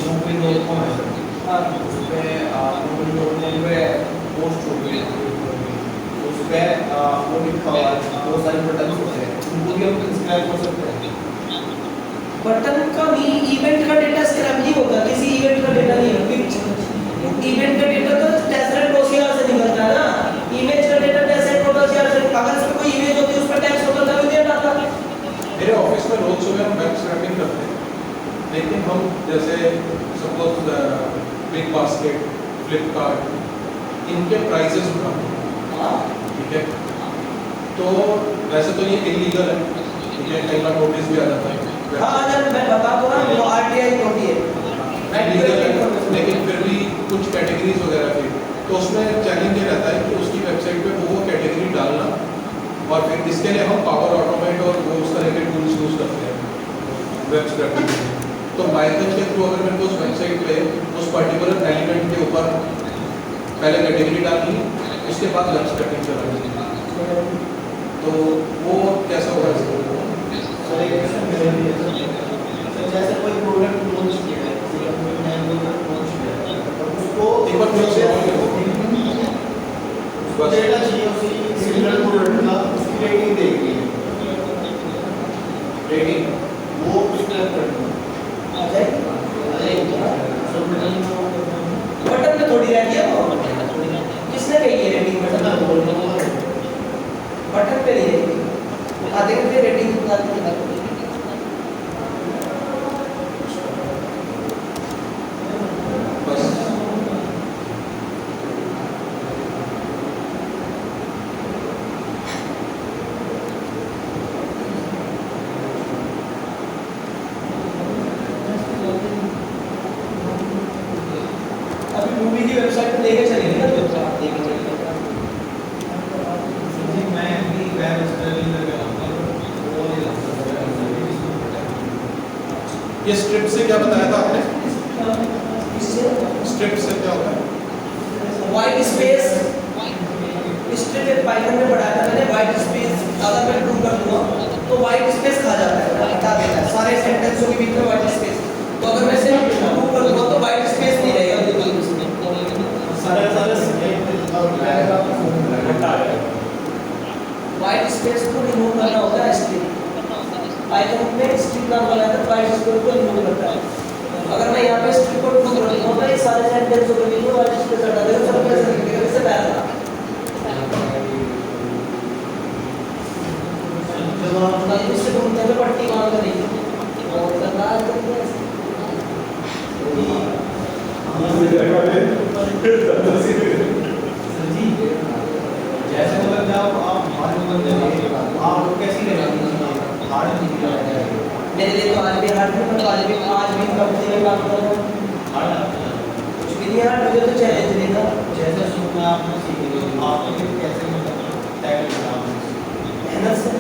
zoom.com है हाँ उस पे zoom.com पे पोस्ट हो गई, उस पे वो लिखा हुआ है, बहुत सारे बटन होते हैं, उनको भी हम इंस्क्रैप कर सकते हैं। बटन का भी इवेंट का डेटा स्क्रैप नहीं होता, किसी इवेंट का डेटा नहीं है, इवेंट का डेटा तो टेस्टेड डॉसियर से निकलता है ना, इमेज का डेटा टेस्टेड डॉसियर से, अगर इसमें कोई इमेज होती है उस पर टेक्स्ट होता है तो डेटा आता है। मेरे ऑफिस में रोज सुबह हम वेब स्क्रैपिंग करते हैं, लेकिन हम जैसे सपोज बिग बास्केट, फ्लिपकार्ट, इनके प्राइसेस उठाते हैं, ठीक है, तो वैसे तो ये इलीगल है, ठीक है, कई बार नोटिस भी आ जाता है। हाँ जब मैं बता दूँ ना वो RTI होती है, लीगल है, लेकिन फिर भी कुछ कैटेगरीज वगैरह थी, तो उसमें चैलेंज ये रहता है कि उसकी वेबसाइट पे वो कैटेगरी डालना, और फिर इसके लिए हम पावर ऑटोमेट और वो उस तरह के टूल्स यूज़ करते हैं वेब स्क्रैपिंग के लिए। तो पाइथन के थ्रू अगर मेरे को उस वेबसाइट पे उस पर्टिकुलर एलिमेंट के ऊपर पहले कैटेगरी डालनी, उसके बाद वेब स्क्रैपिंग चलानी, तो वो कैसा होगा इसका? जैसे कोई प्रोडक्ट लॉन्च किया है, कोई नया प्रोडक्ट लॉन्च किया है, उसको एक बार थोड़ा उसको डेटा चाहिए, उसी सिमिलर प्रोडक्ट का उसकी रेटिंग देखनी है, रेटिंग वो स्क्रैप करनी आ जाएगी, सब बटन में थोड़ी रहती है वो, किसने कही है रेटिंग बटन पे नहीं रहेगी, आधे घंटे रेटिंग मूवी की वेबसाइट पे लेके चलेंगे ना, तो आप देख लीजिए। मैं भी वेब स्क्रैपिंग करके आऊंगा, वो नहीं लगता ये स्ट्रिप से क्या बताया था आपने? इससे स्ट्रिप से क्या होता है? व्हाइट स्पेस, स्ट्रिप एक पाइथन में पढ़ाया था मैंने, व्हाइट स्पेस अगर मैं ट्रू कर दूंगा तो व्हाइट स्पेस खा जाता है, हटा देता है सारे सेंटेंसों के बीच में व्हाइट स्पेस, तो अगर मैं इसे ट्रू कर दूंगा तो व्हाइट स्पेस नहीं रहेगा बिल्कुल, व्हाइट स्पेस को रिमूव करना होता है स्ट्रिप, पाइथन में स्ट्रिप नाम वाला है, व्हाइट स्पेस को रिमूव करता है। अगर मैं यहाँ पे स्ट्रिप को ट्रू कर दूंगा तो ये सारे सेंटेंसों के बीच में व्हाइट स्पेस हटा देगा, सब कैसे लिखेगा, इससे पहले इससे ढूंढते हैं पट्टी मान मेरे लिए तो आज भी हार्ड है, मैं तो आज भी कंपनी में काम कर रहा हूँ। कुछ भी नहीं यार, मुझे तो चैलेंज देना। जैसे शुरू में आपने सीखी तो आपने फिर कैसे मतलब टैकल किया मेहनत से।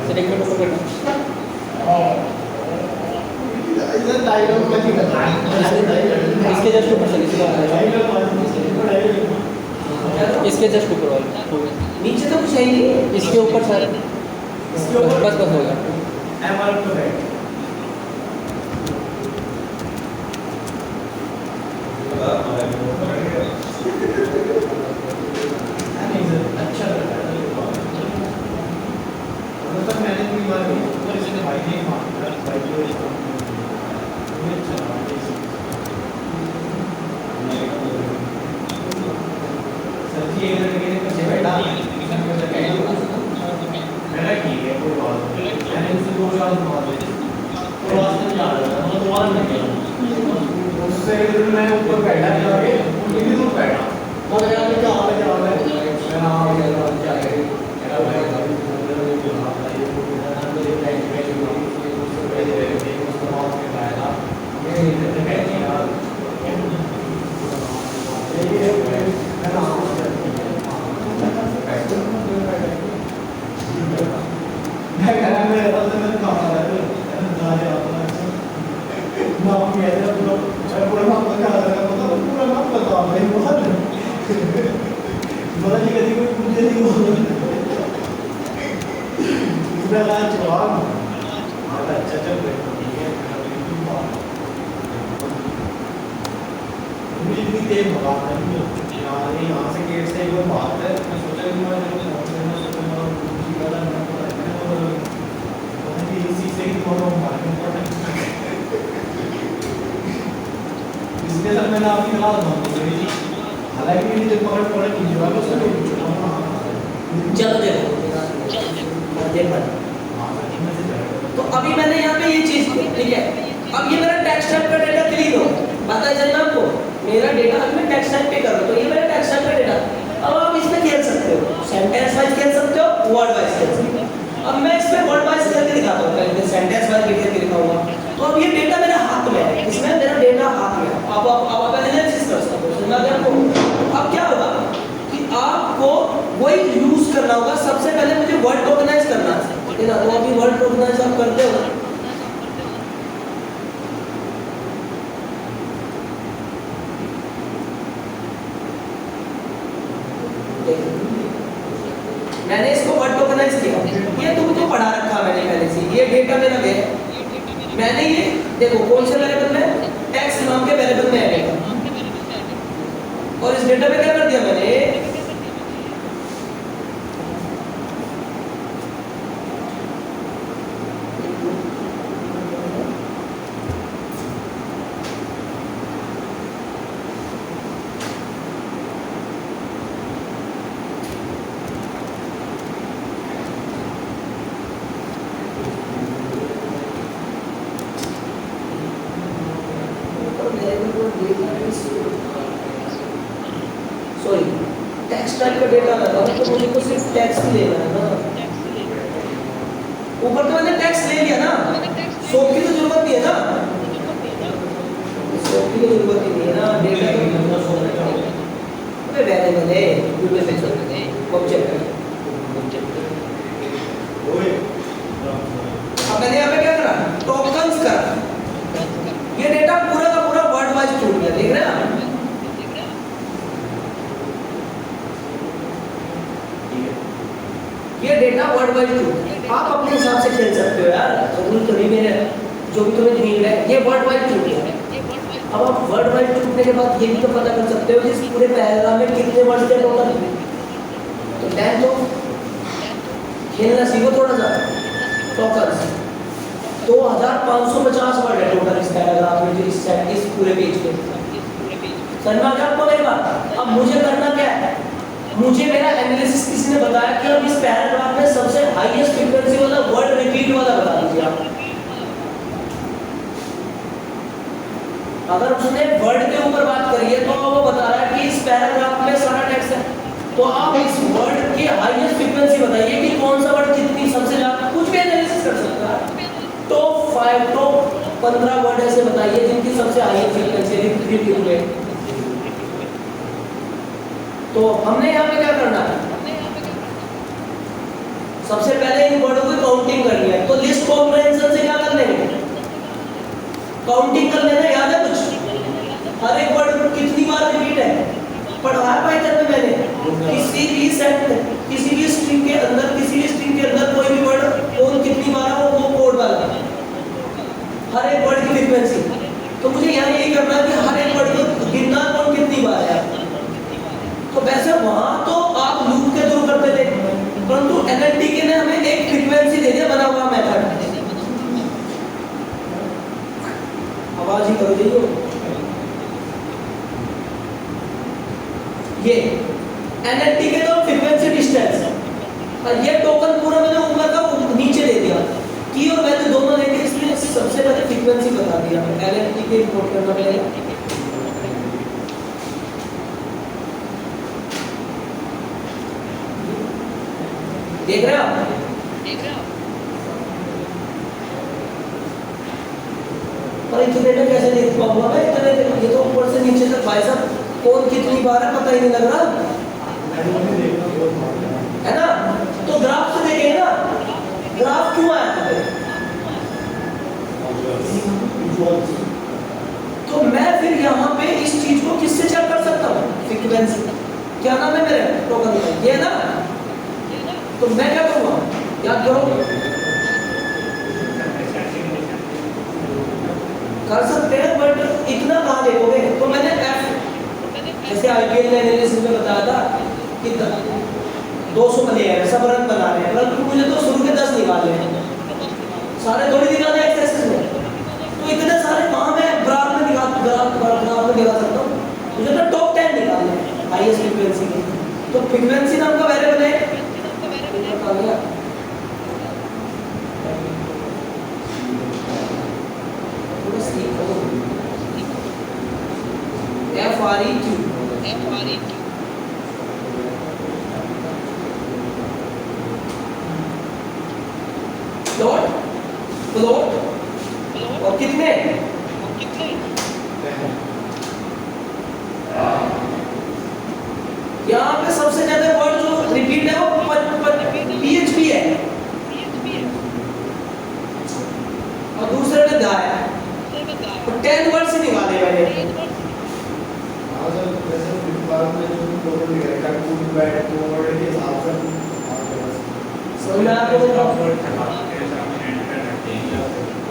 सर एक मिनट ऊपर बैठो। इधर डायलॉग में नहीं करना इसके जस्ट ऊपर चलिए, सीधा आ जाएगा। इसके जस्ट ऊपर वाला हो गया। नीचे तो कुछ है ही नहीं। इसके ऊपर सर, इसके ऊपर बस बस हो गया। एमआर पे बैठ अच्छा लग रहा है मतलब मैंने भी मार दी ऊपर से भाई ने मार भाई को मुझे चला सर जी एक लड़के ने पीछे बैठा मेरा ठीक है कोई बात नहीं मैंने उसे दो चार मार दिए तो रास्ते में जा रहा था मतलब दोबारा नहीं गया उससे मैं ऊपर बैठा जाके उनके भी दूर बैठा और क्या हाल है मैं हाँ मेरा क्या है मेरा भाई यहाँ से गेट से एक बार बात है मैं सोचा कि मैं इसी से ही थोड़ा इसलिए सर मैंने आपकी सलाह दूंगी हालांकि मेरी जब पकड़ पड़े की जगह तो सर चलो देखो तो अभी मैंने यहाँ पे ये चीज की, ठीक है। अब ये मेरा टेक्स्ट टाइप का डेटा क्लीन हो, पता चल ना आपको मेरा डेटा अभी मैं टेक्स्ट टाइप पे कर रहा हूँ, तो ये मेरा टेक्स्ट टाइप का डेटा। अब आप इसमें खेल सकते हो, सेंटेंस वाइज खेल सकते हो, वर्ड वाइज खेल सकते हो। अब मैं इसमें वर्ड वाइज करके दिखाता हूँ, पहले सेंटेंस वाइज लिख के दिखाऊंगा। तो अब ये डेटा मेरे हाथ में है, इसमें मेरा डेटा हाथ में है। अब आप एनालिसिस कर सकते हो, समझ गए आपको? अब क्या होगा कि आपको वही यूज करना होगा। सबसे पहले मुझे वर्ड टोकनाइज करना है, ठीक है ना? तो अभी वर्ड टोकनाइज आप करते हो, मैंने इसको वर्ड टोकनाइज किया। ये तुमको पढ़ा रखा मैंने पहले से, ये डेटा मेरा है। मैंने ये देखो कौन से वेरिएबल में, टेक्स्ट नाम के वेरिएबल में है डेटा, और इस डेटा में क्या कर दिया मैंने, सॉरी टेक्स्ट टाइप का डेटा लगा तो मुझे को सिर्फ टेक्स्ट ही लेना है ना। ऊपर तो मैंने टेक्स्ट ले लिया ना, सोप की तो जरूरत नहीं है ना, सोप की तो जरूरत ही नहीं है ना। डेटा तो कितना सोप है, अबे वेरिएबल है यूट्यूब पे चल रहे हैं ऑब्जेक्ट है। अब मैंने यहाँ पे क्या करा, टोकन्स करा। ये डेटा पूरा का पूरा वर्ड वाइज टूट गया, देख रहे हैं आप? ये डेटा वर्ड वाइज टूट, आप अपने हिसाब से खेल सकते हो यार, रूल तो नहीं मेरे, जो भी तुम्हें नीड है। ये वर्ड वाइज टूट गया। अब आप वर्ड वाइज टूटने के बाद ये भी तो पता कर सकते हो कि इस पूरे पैराग्राफ में कितने वर्ड थे टोटल। तो देन तो खेलना सीखो थोड़ा सा। टोकन्स 2550 वर्ड है टोटल इस पैराग्राफ में, जो इस पूरे पेज पे। समझ में आ गया आपको मेरी बात? अब मुझे करना क्या है, मुझे मेरा एनालिसिस किसी ने बताया कि अब इस पैराग्राफ में सबसे हाईएस्ट फ्रीक्वेंसी वाला वर्ड रिपीट वाला बता दीजिए आप। अगर उसने वर्ड के ऊपर बात करी है तो वो बता रहा है कि इस पैराग्राफ में सारा टेक्स्ट है, तो आप इस वर्ड की हाईएस्ट फ्रीक्वेंसी बताइए कि कौन सा वर्ड कितनी सबसे ज्यादा, कुछ भी एनालिसिस कर सकता है। टॉप 5 टॉप 15 वर्ड ऐसे बताइए जिनकी सबसे हाईएस्ट फ्रीक्वेंसी रिपीट हुए। तो हमने यहाँ पे क्या करना है, सबसे पहले इन वर्डों की काउंटिंग करनी है। तो लिस्ट कॉम्प्रिहेंशन से क्या कर लेंगे, काउंटिंग कर लेना। याद है कुछ, हर एक वर्ड कितनी बार रिपीट है, पढ़ाया पाइथन में मैंने। किसी भी सेट, किसी भी स्ट्रिंग के अंदर, किसी भी स्ट्रिंग के अंदर कोई भी वर्ड कौन कितनी बार है वो कोड वाला, हर एक वर्ड की फ्रीक्वेंसी। तो मुझे यहाँ यही करना है कि हर एक वर्ड को गिनना कौन कितनी बार है। तो वैसे वहां तो आप लूप के थ्रू करते थे, परंतु एनएलटीके ने हमें एक फ्रीक्वेंसी दे दिया बना हुआ मेथड। आवाज ही करो जाइए। ये एनएलटीके तो फ्रीक्वेंसी डिस्टेंस है, और ये टोकन पूरा मैंने ऊपर का नीचे दे दिया, की और वैल्यू दोनों लेके, इसलिए सबसे पहले फ्रीक्वेंसी बता दिया। एनएलटीके इंपोर्ट करना पड़ेगा। देख रहे हो आप, पर इतने में कैसे देख पाऊंगा मैं इतने, ये तो ऊपर से नीचे तक भाई साहब कौन कितनी बार है पता ही नहीं लग रहा है ना। तो ग्राफ से देखेंगे ना, ग्राफ क्यों आया, तो मैं फिर यहाँ पे इस चीज को किससे चेक कर सकता हूँ, फ्रीक्वेंसी। क्या नाम है मेरे टोकन का, ये ना। तो मैं क्या करूँगा, याद करो, कर सकते हैं बट इतना कहाँ देखोगे। तो मैंने एफ, जैसे आईपीएल एनालिसिस में बताया था कि 200 प्लेयर है, सब रन बना रहे हैं, परंतु मुझे तो शुरू के 10 निकाले हैं, सारे थोड़ी दिखाने एक्सेस में। तो इतने सारे कहाँ मैं ग्राफ में दिखा सकता हूँ, मुझे तो टॉप 10 निकालने हैं हाईएस्ट फ्रीक्वेंसी की। तो फ्रीक्वेंसी नाम का वेरिएबल है, FREQ, प्लॉट और कितने, यहाँ पे सबसे ज्यादा वर्ड जो रिपीट है वो PHP है, और दूसरे में दा है, तो 10 वर्ड से निकाले मैंने।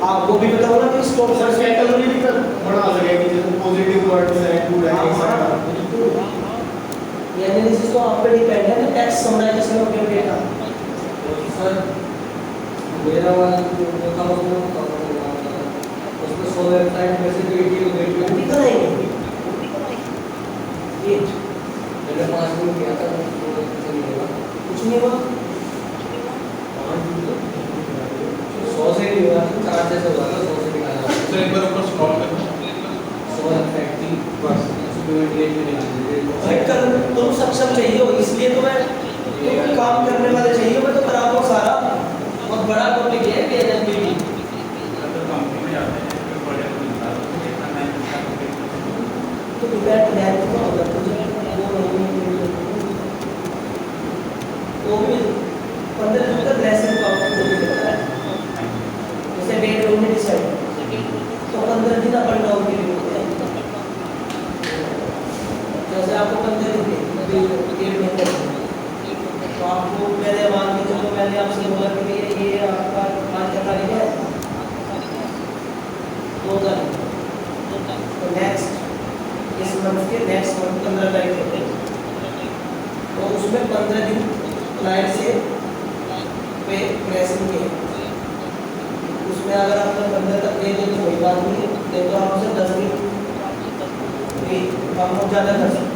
हाँ वो भी बताओ ना कि स्टॉप सर्च कैटेगरी भी बना सके कि जैसे पॉजिटिव वर्ड्स है, गुड है, ये एनालिसिस तो आप पे डिपेंड है ना, टेक्स्ट समराइजेशन और डेटा। सर मेरा वाला जो देखा उसमें उसमें 100 वेबसाइट में से 80 कितना है ये, मैंने 5 मिनट किया था, कुछ नहीं हुआ, 100 से नहीं हुआ, 4 से हुआ था, 100 से निकाला। सर एक बार ऊपर स्क्रॉल करना, 100 इफेक्टिव बस तुम सक्षम चाहिए हो, इसलिए तो मैं तुम काम करने वाले चाहिए, मैं तो करा दूँ सारा। बहुत बड़ा टॉपिक है PNLP। तो डिबेट है तो अगर तुझे वो भी 15 दिन तक ड्रेसिंग का होता है, जैसे डेट उन्होंने डिसाइड, तो 15 दिन अपन डाउन के लिए होते हैं। जैसे आपको 15 दिन तो आपको मैंने मान के चलो, मैंने आपसे बोला कि ये आपका 5 तारीख है, 2 तारीख, तो नेक्स्ट इस मंथ के नेक्स्ट मंथ 15 तारीख होते हैं, तो उसमें 15 दिन क्लाइंट से पे प्रेसिंग के, उसमें अगर आपने 15 तक दे दे तो कोई बात नहीं है, नहीं तो आपसे 10 दिन हम लोग ज़्यादा कर सकते हैं।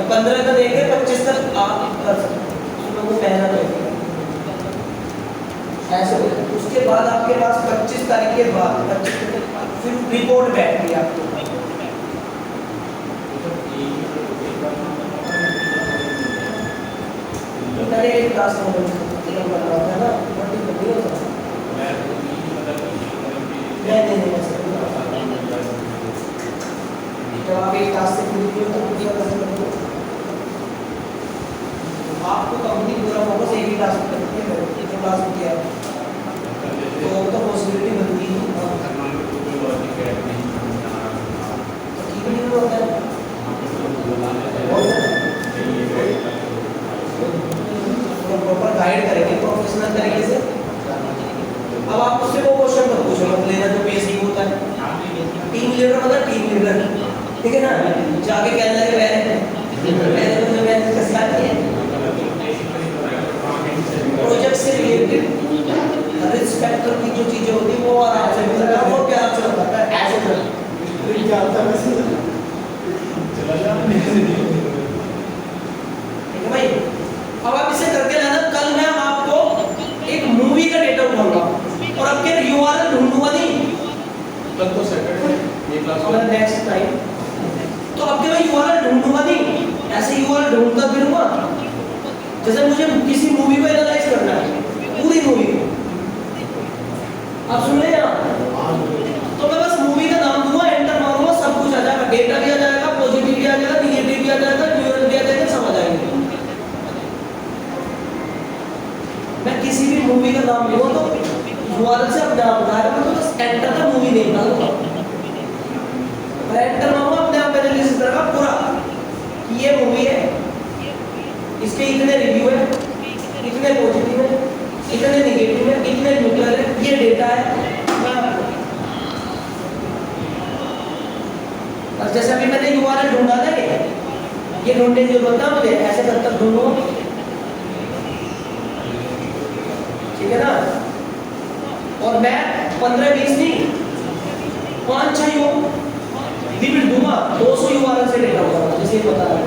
15 तक देंगे, 25 तक आप कर सकते हैं, उसमें वो मेहनत होगी। ऐसे हो जाए। उसके बाद आपके पास 25 तारीख के बाद 25 तारीख के बाद फिर रिपोर्ट बैठती है आपको। मैंने एक क्लास में खत्म कर रहा था ना, बट ये नहीं होता। नहीं ऐसा नहीं। जब आप एक क्लास से पूरी किए तो दूसरा क्लास में करो। आपको कंपनी पूरा फोकस एक ही क्लास में करती है, एक क्लास में किया तो पॉसिबिलिटी बनती है। ठीक नहीं होता है प्रॉपर गाइड करेंगे प्रोफेशनल तरीके से। अब आप उससे वो क्वेश्चन मत पूछो, मत लेना जो बेसिक होता है। टीम लीडर मतलब टीम लीडर, ठीक है ना, जाके कहने लगे मैंने कैसे आती है प्रोजेक्ट से रिलेटेड रिस्पेक्ट की जो चीजें होती है वो आराम से मिल रहा है, वो प्यार से होता है। ऐसे ठीक है भाई। अब आप इसे करके लाना। कल मैं आपको एक मूवी का डेटा उठाऊंगा और आपके यूआरएल ढूंढूंगा नहीं, कल तो सैटरडे ये क्लास और नेक्स्ट टाइम तो आपके मैं यूआरएल ढूंढूंगा नहीं, ऐसे यूआरएल ढूंढता फिरूंगा। जैसे मुझे किसी मूवी को एनालाइज करना है, पूरी मूवी को, आप सुन रहे हैं, तो मैं बस मूवी का नाम दूंगा, एंटर मारूंगा, सब कुछ आ जाएगा, डेटा भी आ जाएगा, पॉजिटिव भी आ जाएगा, निगेटिव भी आ जाएगा, न्यूट्रल भी आ जाएगा, सब आ जाएंगे। मैं किसी भी मूवी का नाम लूंगा तो यूआरएल से अपने आप उठाएगा, मैं तो बस एंटर का मूवी नेम डालूंगा, मैं एंटर मारूंगा, अपने आप एनालिसिस करेगा पूरा कि ये मूवी है, इसके इतने रिव्यू है, इतने पॉजिटिव है, इतने नेगेटिव है, इतने न्यूट्रल है, ये डेटा है। और जैसे अभी मैंने यूआरएल ढूंढा था, ये ढूंढने की जरूरत है मुझे, ऐसे कब तक ढूंढूंगा, ठीक है ना। और मैं 15-20 नहीं 5-6 लिमिट दूंगा, 200 यूआरएल से डेटा होगा, जैसे ये बता रहा हूं।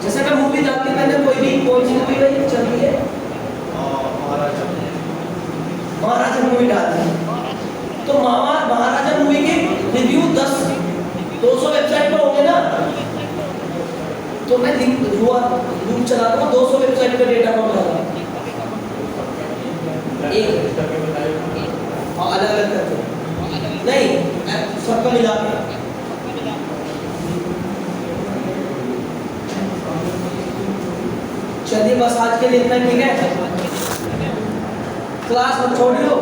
जैसे मैं मूवी जाती, मैंने कोई भी कौन सी मूवी भाई चल रही है, महाराजा मूवी डाल दी, तो महाराजा मूवी के रिव्यू 200 वेबसाइट पर होंगे ना, तो मैं लूप चला दूंगा, 200 वेबसाइट पे डेटा कौन लगा एक अलग अलग करके नहीं, सबका मिला के। चलिए बस आज के लिए इतना, ठीक है। क्लास मत छोड़ियो।